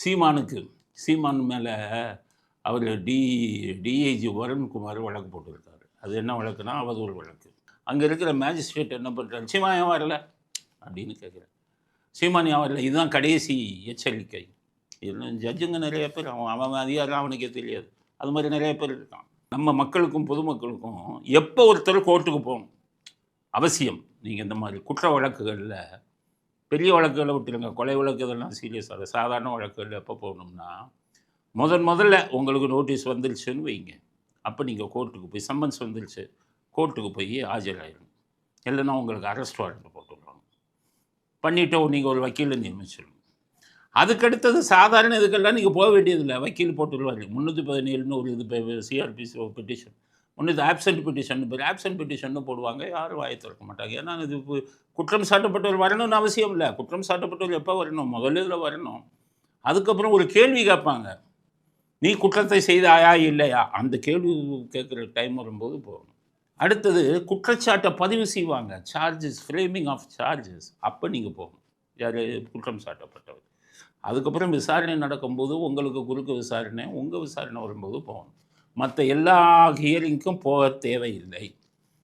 சீமான் மேலே அவர் டிஐஜி வருண்குமார் வழக்கு போட்டிருக்காரு. அது என்ன வழக்குனா அவதூறு வழக்கு. அங்கே இருக்கிற மேஜிஸ்ட்ரேட் என்ன பண்ணுறாரு, சீமான் ஏன் வரல அப்படின்னு கேட்குறாரு. சீமான் ஏன் வரல, இதுதான் கடைசி எச்சரிக்கை. இன்னும் ஜட்ஜுங்க நிறைய பேர் அவன் அதிகாரம் அவனுக்கே தெரியாது. அது மாதிரி நிறைய பேர் இருக்கான். நம்ம மக்களுக்கும் பொதுமக்களுக்கும் எப்போ ஒருத்தர் கோர்ட்டுக்கு போகணும் அவசியம். நீங்கள் இந்த மாதிரி குற்ற வழக்குகளில் பெரிய வழக்குகளை விட்டுருங்க, கொலை வழக்கு இதெல்லாம் சீரியஸாக, சாதாரண வழக்குகளில் எப்போ போகணும்னா முதல்ல உங்களுக்கு நோட்டீஸ் வந்துருச்சுன்னு வைங்க, அப்போ நீங்கள் கோர்ட்டுக்கு போய் சம்மன்ஸ் வந்துருச்சு கோர்ட்டுக்கு போய் ஆஜராயிடணும். இல்லைன்னா உங்களுக்கு அரெஸ்ட் வாரண்ட் போட்டுடுவாங்க. பண்ணிவிட்டோ நீங்கள் ஒரு வக்கீலை நியமிச்சிடணும். அதுக்கடுத்தது சாதாரண இதுக்கெல்லாம் நீங்கள் போக வேண்டியதில்லை, வக்கீல் போட்டுருவார். 317ன்னு ஒரு இது சிஆர்பிசி பெட்டிஷன், ஒன்று ஆப்சன்ட் பெட்டிஷன் பேர், ஆப்சன்ட் பெட்டிஷன்னு போடுவாங்க. யாரும் வாயை திறக்க மாட்டாங்க. ஏன்னா இது குற்றம் சாட்டப்பட்டவர் வரணும்னு அவசியம் இல்லை. குற்றம் சாட்டப்பட்டவர் எப்போ வரணும், முதல்ல வரணும். அதுக்கப்புறம் ஒரு கேள்வி கேட்பாங்க, நீ குற்றத்தை செய்தாயா இல்லையா, அந்த கேள்வி கேட்குற டைம் வரும்போது போகணும். அடுத்தது குற்றச்சாட்டை பதிவு செய்வாங்க, சார்ஜஸ், ஃப்ரேமிங் ஆஃப் சார்ஜஸ், அப்போ நீங்கள் போகணும். யார் குற்றம் சாட்டப்பட்டவர். அதுக்கப்புறம் விசாரணை நடக்கும்போது உங்களுக்கு குறுக்க விசாரணை, உங்கள் விசாரணை வரும்போது போகணும். மற்ற எல்லா ஹியரிங்க்கும் போக தேவையில்லை.